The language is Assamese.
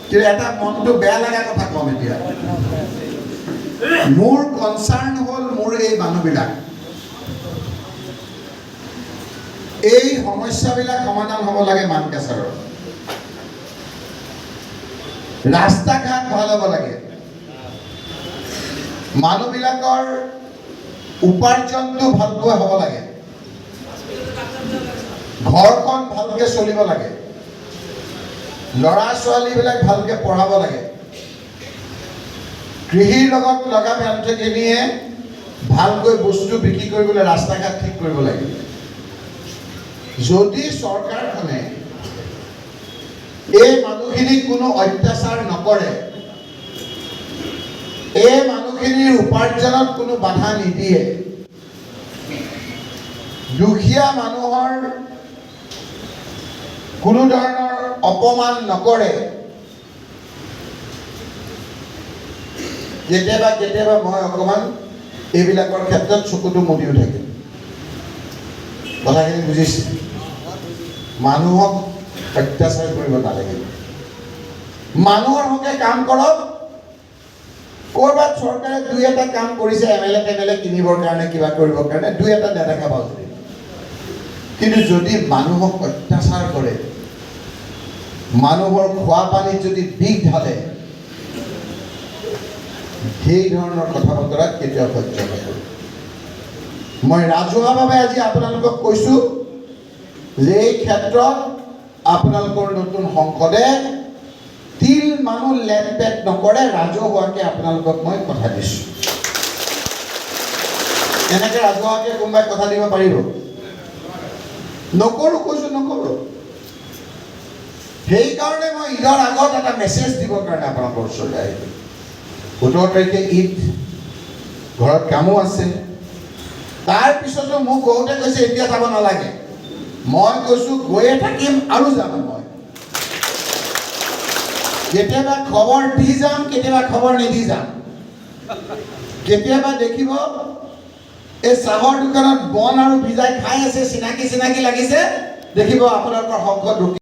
কিন্তু এটা মনটো বেয়া লগা কথা কম এতিয়া মোৰ কনসাৰ্ন হল মোৰ এই মানুহবিলাক এই সমস্যাবিলাক সমাধান হ'ব লাগে মানকাছাৰৰ ৰাস্তা ঘাট ভাল হ'ব লাগে মানুহবিলাকৰ উপাৰ্জনটো ভালকৈ হ'ব লাগে ঘৰখন ভালকৈ চলিব লাগে ল'ৰা ছোৱালীবিলাক ভালকৈ পঢ়াব লাগে কৃষিৰ লগত লগা ব্যক্তিখিনিয়ে ভালকৈ বস্তু বিক্ৰী কৰিবলৈ ৰাস্তা ঘাট ঠিক কৰিব লাগে যদি চৰকাৰখনে এই মানুহখিনিক কোনো অত্যাচাৰ নকৰে এই মানুহখিনিৰ উপাৰ্জনত কোনো বাধা নিদিয়ে দুখীয়া মানুহৰ কোনো ধৰণৰ অপমান নকৰে কেতিয়াবা কেতিয়াবা মই অকণমান এইবিলাকৰ ক্ষেত্ৰত চকুটো মুদিও থাকিম কথাখিনি বুজিছে মানুহক অত্যাচাৰ কৰিব নালাগে মানুহৰ হকে কাম কৰক ক'ৰবাত চৰকাৰে দুই এটা কাম কৰিছে এমএলএ কিনিবৰ কাৰণে কিবা কৰিবৰ কাৰণে দুই এটা নেদেখা পাওঁ কিন্তু যদি মানুহক অত্যাচাৰ কৰে মানুহৰ খোৱা পানীত যদি বিষ ঢালে সেই ধৰণৰ কথা বতৰাত কেতিয়াও সহ্য নকৰোঁ মই ৰাজহুৱাভাৱে আজি আপোনালোকক কৈছোঁ যে এই ক্ষেত্ৰত আপোনালোকৰ নতুন সংসদে তিল মানুহ লেনপেট নকৰে ৰাজহুৱাকৈ আপোনালোকক মই কথা দিছোঁ এনেকৈ ৰাজহুৱাকৈ কোনোবাই কথা দিব পাৰিব নকৰোঁ কৈছোঁ নকৰোঁ সেইকাৰণে মই ঈদৰ আগত এটা মেছেজ দিবৰ কাৰণে আপোনালোকৰ ওচৰলৈ আহিলোঁ 17 তাৰিখে ঈদ ঘৰত কামো আছে তাৰপিছতো মোক বহুতে কৈছে এতিয়া যাব নালাগে মই কৈছোঁ গৈয়ে থাকিম আৰু যাম মই কেতিয়াবা খবৰ দি যাম কেতিয়াবা খবৰ নিদি যাম কেতিয়াবা দেখিব এই চাহৰ দোকানত বন আৰু ভিজাই খাই আছে চিনাকি লাগিছে দেখিব আপোনালোকৰ সংসদ